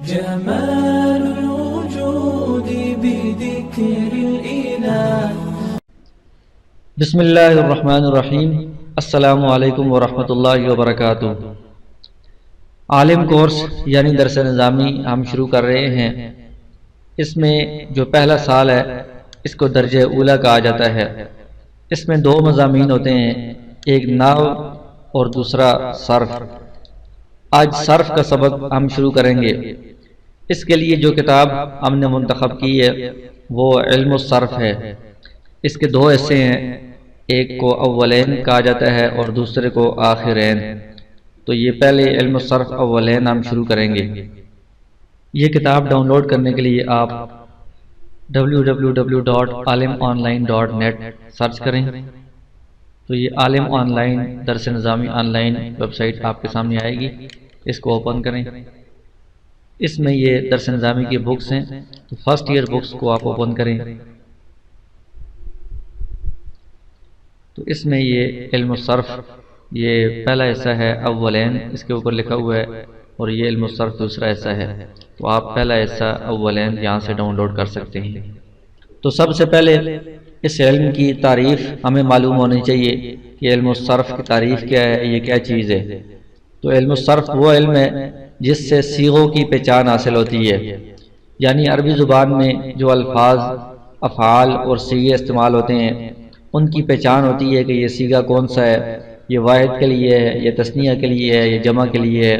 جمال الوجود بذكر الإله. بسم اللہ الرحمن الرحیم. السلام علیکم ورحمۃ اللہ وبرکاتہ. عالم کورس یعنی درس نظامی ہم شروع کر رہے ہیں. اس میں جو پہلا سال ہے اس کو درجہ اولا کہا جاتا ہے. اس میں دو مضامین ہوتے ہیں، ایک نحو اور دوسرا صرف. آج صرف کا سبق ہم شروع کریں گے. اس کے لیے جو کتاب ہم نے منتخب کی ہے وہ علم الصرف ہے. اس کے دو حصے ہیں، ایک کو اولین کہا جاتا ہے اور دوسرے کو آخرین. تو یہ پہلے علم الصرف اولین ہم شروع کریں گے. یہ کتاب ڈاؤن لوڈ کرنے کے لیے آپ www.alimonline.net سرچ کریں. تو یہ عالم آن لائن درس نظامی آن لائن ویب سائٹ آپ کے سامنے آئے گی. اس کو اوپن کریں. اس میں یہ درس نظامی کی بکس ہیں، تو فرسٹ ایئر بکس کو آپ اوپن کریں. تو اس میں یہ علم الصرف یہ پہلا حصہ ہے اولین، اس کے اوپر لکھا ہوا ہے، اور یہ علم الصرف دوسرا حصہ ہے. تو آپ پہلا حصہ اولین یہاں سے ڈاؤن لوڈ کر سکتے ہیں. تو سب سے پہلے اس علم کی تعریف ہمیں معلوم ہونی چاہیے کہ علم الصرف کی تعریف کیا ہے، یہ کیا چیز ہے. تو علم الصرف وہ علم ہے جس سے صیغوں کی پہچان حاصل ہوتی ہے. یعنی عربی زبان میں جو الفاظ، افعال اور صیغے استعمال ہوتے ہیں ان کی پہچان ہوتی ہے کہ یہ صیغہ کون سا ہے، یہ واحد کے لیے ہے، یہ تثنیہ کے لیے ہے، یہ جمع کے لیے ہے،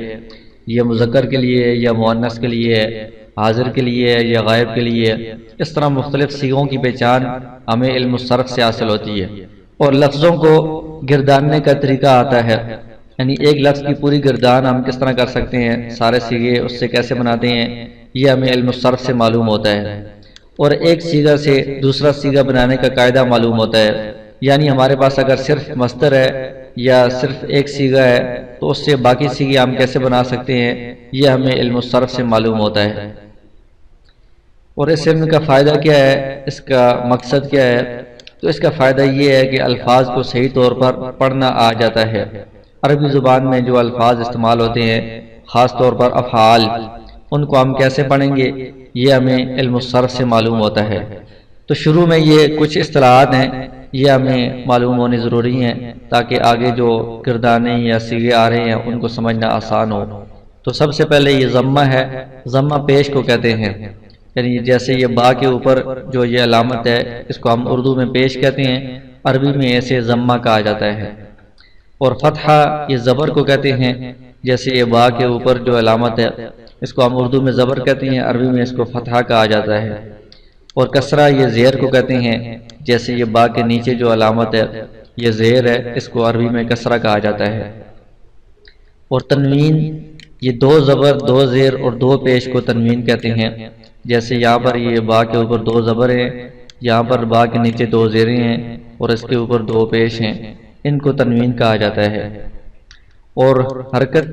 یہ مذکر کے لیے ہے، یا مؤنث کے لیے ہے، حاضر کے لیے ہے، یا غائب کے لیے ہے. اس طرح مختلف صیغوں کی پہچان ہمیں علم الصرف سے حاصل ہوتی ہے. اور لفظوں کو گرداننے کا طریقہ آتا ہے، یعنی ایک لفظ کی پوری گردان ہم کس طرح کر سکتے ہیں، سارے صیغے اس سے کیسے بناتے ہیں، یہ ہمیں علم الصرف سے معلوم ہوتا ہے. اور ایک صیغہ سے دوسرا صیغہ بنانے کا قاعدہ معلوم ہوتا ہے. یعنی ہمارے پاس اگر صرف مصدر ہے یا صرف ایک صیغہ ہے تو اس سے باقی صیغے ہم کیسے بنا سکتے ہیں، یہ ہمیں علم الصرف سے معلوم ہوتا ہے. اور اس علم کا فائدہ کیا ہے، اس کا مقصد کیا ہے؟ تو اس کا فائدہ یہ ہے کہ الفاظ کو صحیح طور پر پڑھنا آ جاتا ہے. عربی زبان میں جو الفاظ استعمال ہوتے ہیں، خاص طور پر افعال، ان کو ہم کیسے پڑھیں گے، یہ ہمیں علم الصرف سے معلوم ہوتا ہے. تو شروع میں یہ کچھ اصطلاحات ہیں، یہ ہمیں معلوم ہونی ضروری ہیں تاکہ آگے جو گردانے یا صیغے آ رہے ہیں ان کو سمجھنا آسان ہو. تو سب سے پہلے یہ ضمہ ہے. ضمہ پیش کو کہتے ہیں، یعنی جیسے یہ با کے اوپر جو یہ علامت ہے اس کو ہم اردو میں پیش کہتے ہیں، عربی میں اسے ضمہ کہا جاتا ہے. اور فتحہ یہ زبر کو کہتے ہیں، جیسے یہ با کے اوپر جو علامت ہے اس کو ہم اردو میں زبر کہتے ہیں، عربی میں اس کو فتحہ کہا جاتا ہے. اور کسرہ یہ زیر کو کہتے ہیں، جیسے یہ با کے نیچے جو علامت ہے یہ زیر ہے، اس کو عربی میں کسرہ کہا جاتا ہے. اور تنوین یہ دو زبر، دو زیر اور دو پیش کو تنوین کہتے ہیں. جیسے یہاں پر یہ با کے اوپر دو زبر ہیں، یہاں پر با کے نیچے دو زیریں ہیں اور اس کے اوپر دو پیش ہیں، ان کو تنوین کہا جاتا ہے. اور حرکت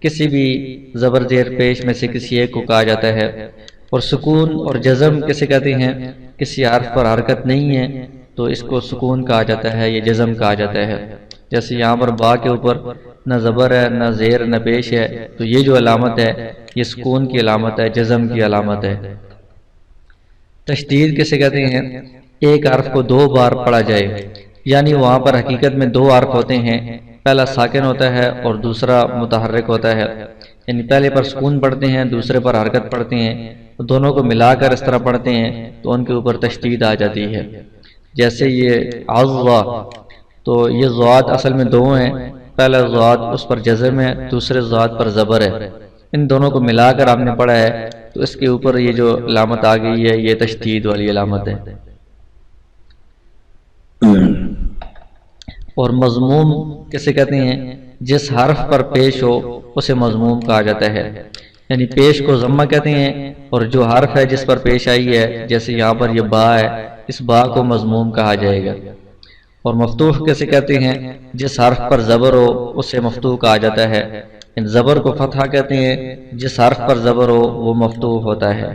کسی بھی زبر زیر پیش میں سے کسی ایک کو کہا جاتا ہے. اور سکون اور جزم کسے کہتے ہیں؟ کسی حرف پر حرکت نہیں ہے تو اس کو سکون کہا جاتا ہے، یہ جزم کہا جاتا ہے. جیسے یہاں پر با کے اوپر نہ زبر ہے، نہ زیر، نہ پیش ہے، تو یہ جو علامت ہے یہ سکون کی علامت ہے، جزم کی علامت ہے. تشدید کسے کہتے ہیں؟ ایک حرف کو دو بار پڑھا جائے، یعنی وہاں پر حقیقت میں دو حرف ہوتے ہیں، پہلا ساکن ہوتا ہے اور دوسرا متحرک ہوتا ہے. یعنی پہلے پر سکون پڑھتے ہیں، دوسرے پر حرکت پڑھتے ہیں، دونوں کو ملا کر اس طرح پڑھتے ہیں تو ان کے اوپر تشدید آ جاتی ہے. جیسے یہ عضا، تو یہ ضاد اصل میں دو ہیں، پہلا ضاد اس پر جزم ہے، دوسرے ضاد پر زبر ہے، ان دونوں کو ملا کر آپ نے پڑھا ہے تو اس کے اوپر یہ جو علامت آ گئی ہے یہ تشدید والی علامت ہے. اور مضموم کسے کہتے ہیں؟ جس حرف پر پیش ہو اسے مضموم کہا جاتا ہے. یعنی پیش کو ضمہ کہتے ہیں اور جو حرف ہے جس پر پیش آئی ہے، جیسے یہاں پر یہ با ہے، اس با کو مضموم کہا جائے گا. اور مفتوح کیسے کہتے ہیں؟ جس حرف پر زبر ہو اسے مفتوح کہا جاتا ہے. ان زبر کو فتحہ کہتے ہیں، جس حرف پر زبر ہو وہ مفتوح ہوتا ہے.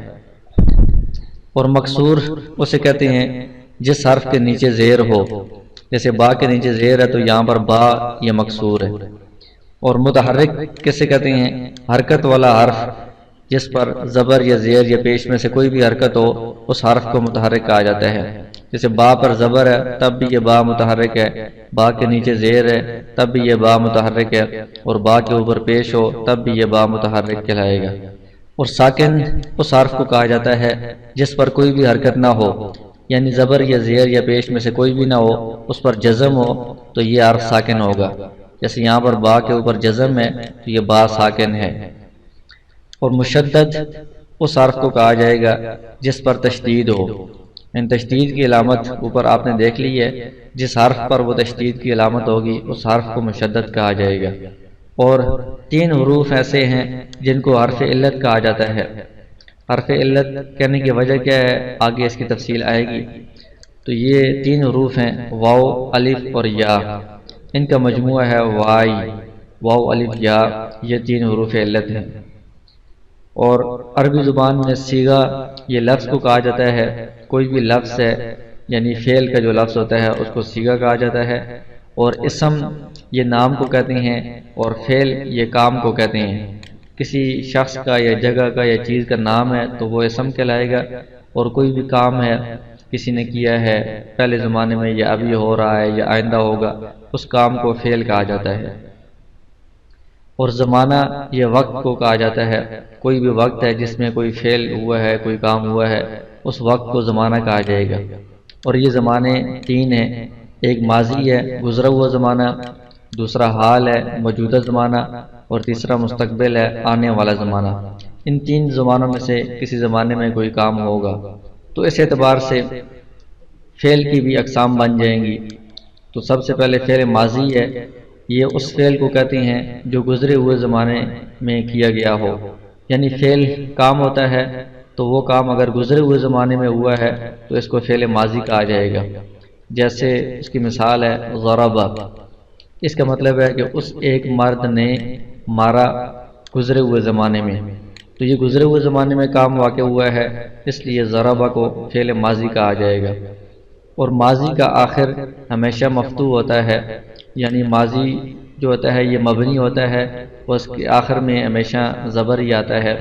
اور مکسور اسے کہتے ہیں جس حرف کے نیچے زیر ہو، جیسے با کے نیچے زیر ہے تو یہاں پر با یہ مکسور ہے. اور متحرک کیسے کہتے ہیں؟ حرکت والا حرف جس پر زبر یا زیر یا پیش میں سے کوئی بھی حرکت ہو اس حرف کو متحرک کہا جاتا ہے۔ جیسے با پر زبر ہے تب بھی یہ با متحرک ہے، با کے نیچے زیر ہے تب بھی یہ با متحرک ہے، اور با کے اوپر پیش ہو تب بھی یہ با متحرک کہلائے گا۔ اور ساکن اس حرف کو کہا جاتا ہے جس پر کوئی بھی حرکت نہ ہو، یعنی زبر یا زیر یا پیش میں سے کوئی بھی نہ ہو، اس پر جزم ہو تو یہ حرف ساکن ہوگا۔ جیسے یہاں پر با کے اوپر جزم ہے تو یہ با ساکن ہے۔ اور مشدد اس حرف کو کہا جائے گا جس پر تشدید ہو، ان تشدید کی علامت اوپر آپ نے دیکھ لی ہے، جس حرف پر وہ تشدید کی علامت ہوگی اس حرف کو مشدد کہا جائے گا۔ اور 3 حروف ایسے ہیں جن کو حرف علت کہا جاتا ہے۔ حرف علت کہنے کی وجہ کیا ہے آگے اس کی تفصیل آئے گی۔ تو یہ 3 حروف ہیں واو، الف اور یا، ان کا مجموعہ ہے وائی، واو الف یا، یہ 3 حروف علت ہیں۔ اور عربی زبان میں صیغہ یہ لفظ کو کہا جاتا ہے، کوئی بھی لفظ ہے یعنی فعل کا جو لفظ ہوتا ہے اس کو صیغہ کہا جاتا ہے، اور اسم یہ نام کو کہتے ہیں، اور فعل یہ کام کو کہتے ہیں۔ کسی شخص کا یا جگہ کا یا چیز کا نام ہے تو وہ اسم کہلائے گا، اور کوئی بھی کام ہے کسی نے کیا ہے پہلے زمانے میں یا ابھی ہو رہا ہے یا آئندہ ہوگا، اس کام کو فعل کہا جاتا ہے۔ اور زمانہ یہ وقت کو کہا جاتا ہے، کوئی بھی وقت ہے جس میں کوئی فعل ہوا ہے، کوئی کام ہوا ہے، اس وقت کو زمانہ کہا جائے گا۔ اور یہ زمانے 3 ہیں، ایک ماضی ہے گزرا ہوا زمانہ، دوسرا حال ہے موجودہ زمانہ، اور تیسرا مستقبل ہے آنے والا زمانہ۔ ان 3 زمانوں میں سے کسی زمانے میں کوئی کام ہوگا، تو اس اعتبار سے فعل کی بھی اقسام بن جائیں گی۔ تو سب سے پہلے فعل ماضی ہے، یہ اس فعل کو کہتے ہیں جو گزرے ہوئے زمانے میں کیا گیا ہو، یعنی فعل کام ہوتا ہے تو وہ کام اگر گزرے ہوئے زمانے میں ہوا ہے تو اس کو فعل ماضی کہا جائے گا۔ جیسے اس کی مثال ہے ضربہ، اس کا مطلب ہے کہ اس ایک مرد نے مارا گزرے ہوئے زمانے میں، تو یہ گزرے ہوئے زمانے میں کام واقع ہوا ہے، اس لیے ضربہ کو فعل ماضی کہا جائے گا۔ اور ماضی کا آخر ہمیشہ مفتوح ہوتا ہے، یعنی ماضی جو ہوتا ہے یہ مبنی ہوتا ہے، اس کے آخر میں ہمیشہ زبر ہی آتا ہے۔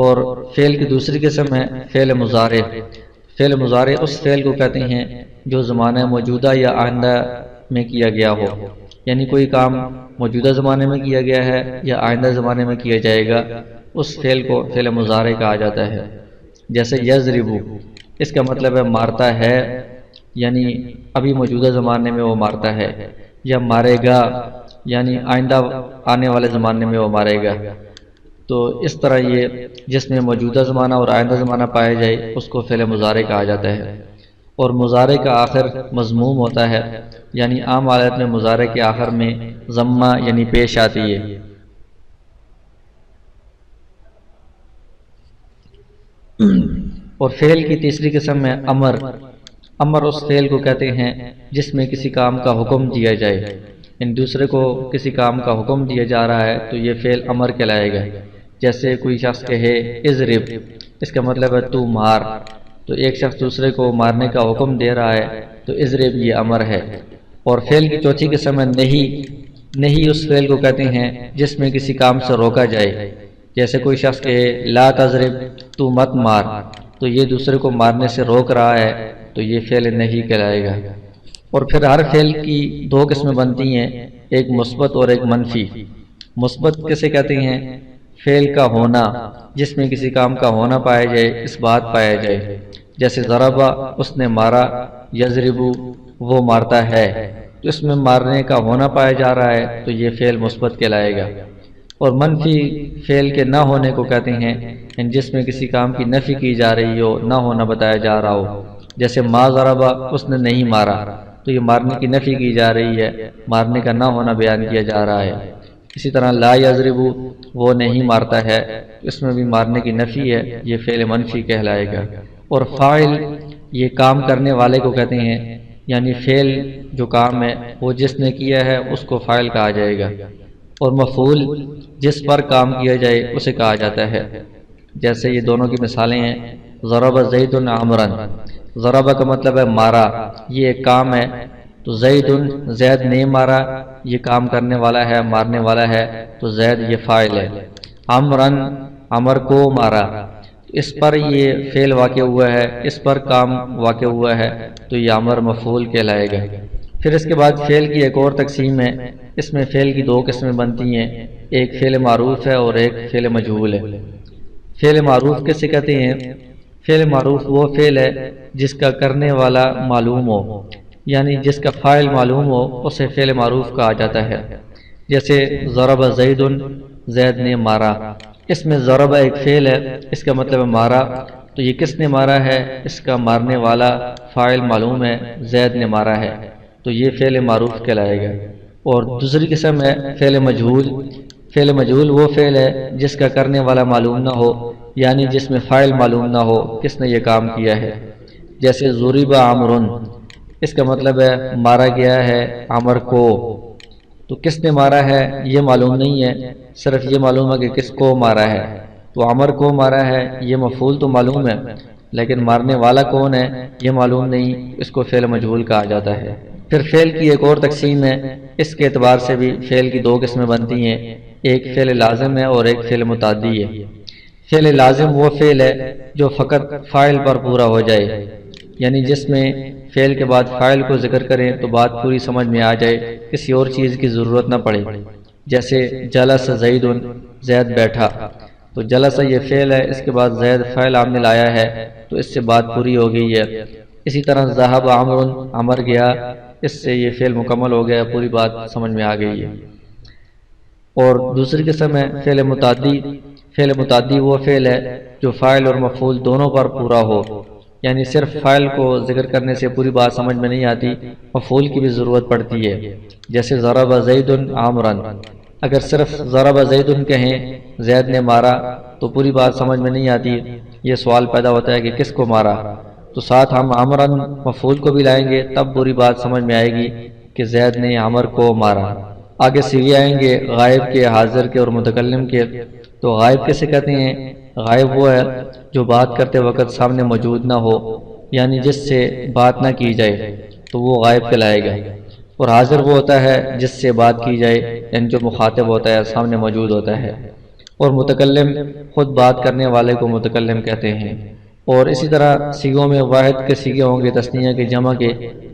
اور فعل کی دوسری قسم ہے فعل مضارع۔ فعل مضارع اس فعل کو کہتے ہیں جو زمانہ موجودہ یا آئندہ میں کیا گیا ہو، یعنی کوئی کام موجودہ زمانے میں کیا گیا ہے یا آئندہ زمانے میں کیا جائے گا، اس فعل کو فعل مضارع کہا جاتا ہے۔ جیسے یضربو، اس کا مطلب ہے مارتا ہے، یعنی ابھی موجودہ زمانے میں وہ مارتا ہے، یا مارے گا یعنی آئندہ آنے والے زمانے میں وہ مارے گا۔ تو اس طرح یہ جس میں موجودہ زمانہ اور آئندہ زمانہ پائے جائے اس کو فعل مضارع کہا جاتا ہے۔ اور مضارع کا آخر مضموم ہوتا ہے، یعنی عام حالت میں مضارع کے آخر میں ضمہ یعنی پیش آتی ہے۔ اور فعل کی تیسری قسم ہے امر۔ امر اس فعل کو کہتے ہیں جس میں کسی کام کا حکم دیا جائے، یعنی دوسرے کو کسی کام کا حکم دیا جا رہا ہے تو یہ فعل امر کہلائے گا۔ جیسے کوئی شخص کہے اضرب، اس کا مطلب ہے تو مار، تو ایک شخص دوسرے کو مارنے کا حکم دے رہا ہے تو اضرب یہ امر ہے۔ اور فعل کی چوتھی قسم ہے نہیں۔ نہیں اس فعل کو کہتے ہیں جس میں کسی کام سے روکا جائے، جیسے کوئی شخص کہے لا تضرب، تو مت مار، تو یہ دوسرے کو مارنے سے روک رہا ہے تو یہ فعل نہیں کہلائے گا۔ اور پھر ہر فعل کی 2 قسمیں بنتی ہیں، ایک مثبت اور ایک منفی۔ مثبت کسے کہتے ہیں؟ فعل کا ہونا، جس میں کسی کام کا ہونا پایا جائے، اس بات پایا جائے، جیسے ضربہ اس نے مارا، یضربو وہ مارتا ہے، تو اس میں مارنے کا ہونا پایا جا رہا ہے تو یہ فعل مثبت کہلائے گا۔ اور منفی فعل کے نہ ہونے کو کہتے ہیں جس میں کسی کام کی نفی کی جا رہی ہو، نہ ہونا بتایا جا رہا ہو، جیسے ما ضربہ اس نے نہیں مارا، تو یہ مارنے کی نفی کی جا رہی ہے، مارنے کا نہ ہونا بیان کیا جا رہا ہے۔ اسی طرح لا یضربو وہ نہیں مارتا ہے، اس میں بھی مارنے کی نفی ہے، یہ فعل منفی کہلائے گا۔ اور فاعل یہ کام کرنے والے کو کہتے ہیں، یعنی فعل جو کام ہے وہ جس نے کیا ہے اس کو فاعل کہا جائے گا۔ اور مفعول جس پر کام کیا جائے اسے کہا جاتا ہے۔ جیسے یہ دونوں کی مثالیں ہیں، ضرب زید عمرا، ضرب کا مطلب ہے مارا، یہ ایک کام ہے، تو زید نے مارا، یہ کام کرنے والا ہے، مارنے والا ہے، تو زید یہ فاعل ہے۔ عمرا عمر کو مارا، اس پر یہ فعل واقع ہوا ہے، اس پر کام واقع ہوا ہے، تو یہ عمر مفعول کہلائے گا۔ پھر اس کے بعد فعل کی ایک اور تقسیم ہے، اس میں فعل کی دو قسمیں بنتی ہیں، ایک فعل معروف ہے اور ایک فعل مجہول ہے۔ فعل معروف کسے کہتے ہیں؟ فعل معروف وہ فعل ہے جس کا کرنے والا معلوم ہو، یعنی جس کا فاعل معلوم ہو اسے فعل معروف کہا جاتا ہے۔ جیسے ضرب زید، زید نے مارا، اس میں ضرب ایک فعل ہے، اس کا مطلب ہے مارا، تو یہ کس نے مارا ہے؟ اس کا مارنے والا فاعل معلوم ہے، زید نے مارا ہے، تو یہ فعل معروف کہلائے گا۔ اور دوسری قسم ہے فعل مجہول۔ فعل مجہول وہ فعل ہے جس کا کرنے والا معلوم نہ ہو، یعنی جس میں فاعل معلوم نہ ہو کس نے یہ کام کیا ہے۔ جیسے ضرب عمرو، اس کا مطلب ہے مارا گیا ہے عمر کو، تو کس نے مارا ہے یہ معلوم نہیں ہے، صرف یہ معلوم ہے کہ کس کو مارا ہے، تو عمر کو مارا ہے یہ مفعول تو معلوم ہے، لیکن مارنے والا کون ہے یہ معلوم نہیں، اس کو فعل مجہول کہا جاتا ہے۔ پھر فعل کی ایک اور تقسیم ہے، اس کے اعتبار سے بھی فعل کی دو قسمیں بنتی ہیں، ایک فعل لازم ہے اور ایک فعل متعدی ہے۔ فعل لازم وہ فعل ہے جو فقط فاعل پر پورا ہو جائے، یعنی جس میں فعل کے بعد فاعل کو ذکر کریں تو بات پوری سمجھ میں آ جائے، کسی اور چیز کی ضرورت نہ پڑے۔ جیسے جلس زید، زید بیٹھا، تو جلس یہ فعل ہے، اس کے بعد زید فاعل عامل آیا ہے، تو اس سے بات پوری ہو گئی ہے۔ اسی طرح ذهب عمرو، عمر گیا، اس سے یہ فعل مکمل ہو گیا، پوری بات سمجھ میں آ گئی ہے۔ اور دوسری قسم ہے فعل متعدی۔ فعل متعدی وہ فعل ہے جو فاعل اور مفعول دونوں پر پورا ہو، یعنی صرف فاعل کو ذکر کرنے سے پوری بات سمجھ میں نہیں آتی، مفعول کی بھی ضرورت پڑتی ہے۔ جیسے ضرب زید عمرا، اگر صرف ضرب زید کہیں زید نے مارا تو پوری بات سمجھ میں نہیں آتی، یہ سوال پیدا ہوتا ہے کہ کس کو مارا، تو ساتھ ہم عمرا مفعول کو بھی لائیں گے تب پوری بات سمجھ میں آئے گی کہ زید نے عمر کو مارا۔ آگے صیغے آئیں گے غائب کے، حاضر کے اور متکلم کے۔ تو غائب کیسے کہتے ہیں؟ غائب وہ ہے جو بات کرتے وقت سامنے موجود نہ ہو، یعنی جس سے بات نہ کی جائے تو وہ غائب کہلائے گا۔ اور حاضر وہ ہوتا ہے جس سے بات کی جائے، یعنی جو مخاطب ہوتا ہے سامنے موجود ہوتا ہے۔ اور متکلم خود بات کرنے والے کو متکلم کہتے ہیں۔ اور اسی طرح صیغوں میں واحد کے صیغے ہوں گے تثنیہ کے، جمع کے،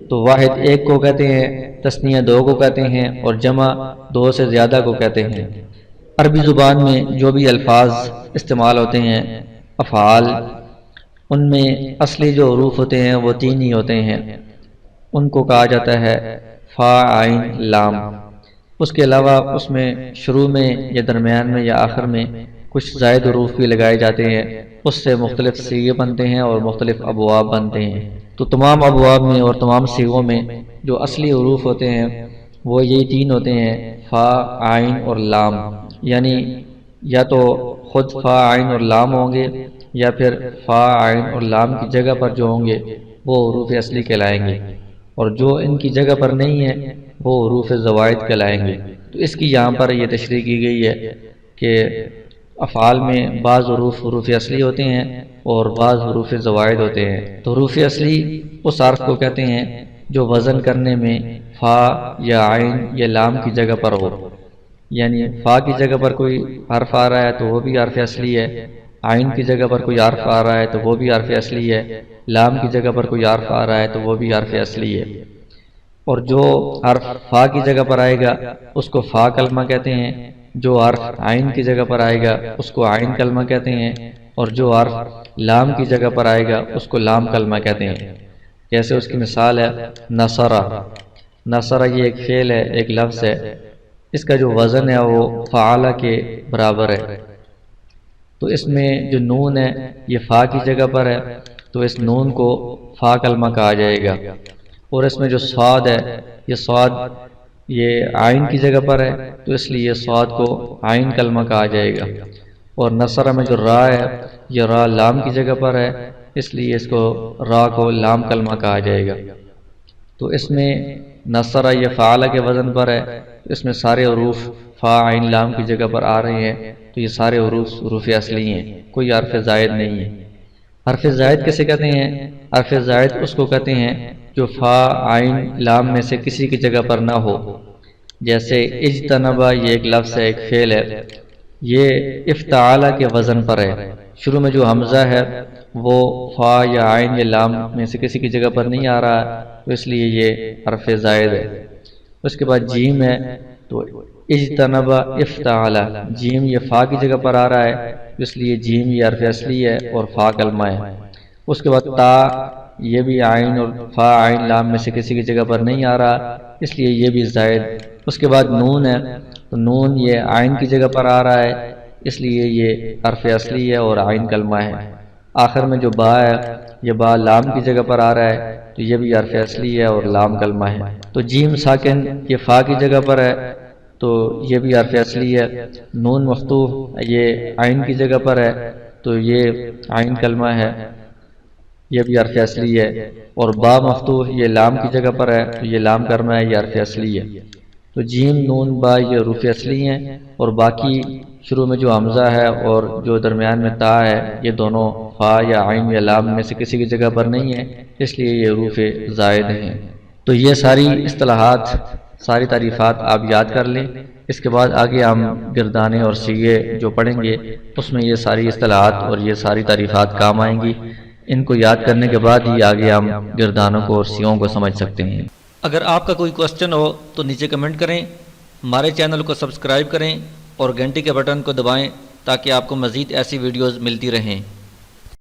تو واحد ایک کو کہتے ہیں، تثنیہ دو کو کہتے ہیں، اور جمع دو سے زیادہ کو کہتے ہیں۔ عربی زبان میں جو بھی الفاظ استعمال ہوتے ہیں افعال، ان میں اصلی جو حروف ہوتے ہیں وہ تین ہی ہوتے ہیں، ان کو کہا جاتا ہے فا، عین، لام۔ اس کے علاوہ اس میں شروع میں یا درمیان میں یا آخر میں کچھ زائد حروف بھی لگائے جاتے ہیں، اس سے مختلف صیغے بنتے ہیں اور مختلف ابواب بنتے ہیں۔ تو تمام ابواب میں اور تمام صیغوں میں جو اصلی حروف ہوتے ہیں وہ یہی تین ہوتے ہیں، فا، عین اور لام، یعنی یا تو خود فا، عین اور لام ہوں گے یا پھر فا، عین اور لام کی جگہ پر جو ہوں گے وہ حروف اصلی کہلائیں گے، اور جو ان کی جگہ پر نہیں ہے وہ حروف زوائد کہلائیں گے۔ تو اس کی یہاں پر یہ تشریح کی گئی ہے کہ افعال میں بعض حروف اصلی ہوتے ہیں اور بعض حروف زوائد ہوتے ہیں۔ تو حروف اصلی اس حرف کو کہتے ہیں جو وزن کرنے میں فا یا عین یا لام کی جگہ پر ہو، یعنی فا کی جگہ پر کوئی حرف آ رہا ہے تو وہ بھی حرف اصلی ہے، عین کی جگہ پر کوئی حرف آ رہا ہے تو وہ بھی حرف اصلی ہے، لام کی جگہ پر کوئی حرف آ رہا ہے تو وہ بھی حرف اصلی ہے۔ اور جو حرف فا کی جگہ پر آئے گا اس کو فا کلمہ کہتے ہیں، جو حرف عین کی جگہ پر آئے گا اس کو عین کلمہ کہتے ہیں، اور جو حرف لام کی جگہ پر آئے گا اس کو لام کلمہ کہتے ہیں۔ جیسے اس کی مثال ہے نصرہ۔ نصرہ یہ ایک فعل ہے، ایک لفظ ہے، اس کا جو وزن ہے وہ فعالہ کے برابر ہے، تو اس میں جو نون ہے یہ فا کی جگہ پر ہے، تو اس نون کو فا کلمہ کہا جائے گا۔ اور اس میں جو صاد ہے یہ صاد یہ عین کی جگہ پر ہے، تو اس لیے صاد کو عین کلمہ کہا جائے گا۔ اور نصرہ میں جو را ہے یہ را لام کی جگہ پر ہے، اس لیے اس کو را کو لام کلمہ کہا جائے گا۔ تو اس میں نصرہ یہ فعالہ کے وزن پر ہے، اس میں سارے حروف فا، عین، لام کی جگہ پر آ رہے ہیں، تو یہ سارے حروف اصلی ہیں، کوئی حرف زائد نہیں ہے۔ حرف زائد کیسے کہتے ہیں؟ حرف زائد اس کو کہتے ہیں جو فا، عین، لام میں سے کسی کی جگہ پر نہ ہو۔ جیسے اجتنبا یہ ایک لفظ ہے، ایک فعل ہے، یہ افتعال کے وزن پر ہے۔ شروع میں جو حمزہ ہے وہ فا یا عین یا لام میں سے کسی کی جگہ پر نہیں آ رہا، تو اس لیے یہ حرف زائد ہے۔ اس کے بعد جیم ہے تو اجتنب افتعال، جیم یہ فا کی جگہ پر آ رہا ہے، اس لیے جیم یہ حرف اصلی ہے اور فا کلمہ ہے۔ اس کے بعد تا، یہ بھی عین اور فا عین لام میں سے کسی کی جگہ پر نہیں آ رہا، اس لیے یہ بھی زائد۔ اس کے بعد نون ہے تو نون یہ عین کی جگہ پر آ رہا ہے، اس لیے یہ حرف اصلی ہے اور عین کلمہ ہے۔ آخر میں جو با ہے یہ با لام کی جگہ پر آ رہا ہے، تو یہ بھی حرف اصلی ہے اور لام کلمہ ہے۔ تو جیم ساکن یہ فا کی جگہ پر ہے تو یہ بھی حرف اصلی ہے۔ نون مفتوح یہ عین کی جگہ پر ہے تو یہ عین کلمہ ہے، یہ بھی حرف اصلی ہے۔ اور با مفتوح یہ لام کی جگہ پر ہے تو یہ لام کلمہ ہے، یہ حرف اصلی ہے۔ تو جیم نون با یہ حروف اصلی ہیں، اور باقی شروع میں جو حمزہ ہے اور جو درمیان میں تا ہے یہ دونوں فا یا عین یا لام میں سے کسی کی جگہ پر نہیں ہے، اس لیے یہ حروف زائد ہیں۔ تو یہ ساری اصطلاحات، ساری تعریفات آپ یاد کر لیں۔ اس کے بعد آگے ہم گردانے اور صیغے جو پڑھیں گے اس میں یہ ساری اصطلاحات اور یہ ساری تعریفات کام آئیں گی۔ ان کو یاد کرنے کے بعد ہی آگے ہم گردانوں کو اور صیغوں کو سمجھ سکتے ہیں۔ اگر آپ کا کوئی کوسچن ہو تو نیچے کمنٹ کریں، ہمارے چینل کو سبسکرائب کریں اور گھنٹی کے بٹن کو دبائیں تاکہ آپ کو مزید ایسی ویڈیوز ملتی رہیں۔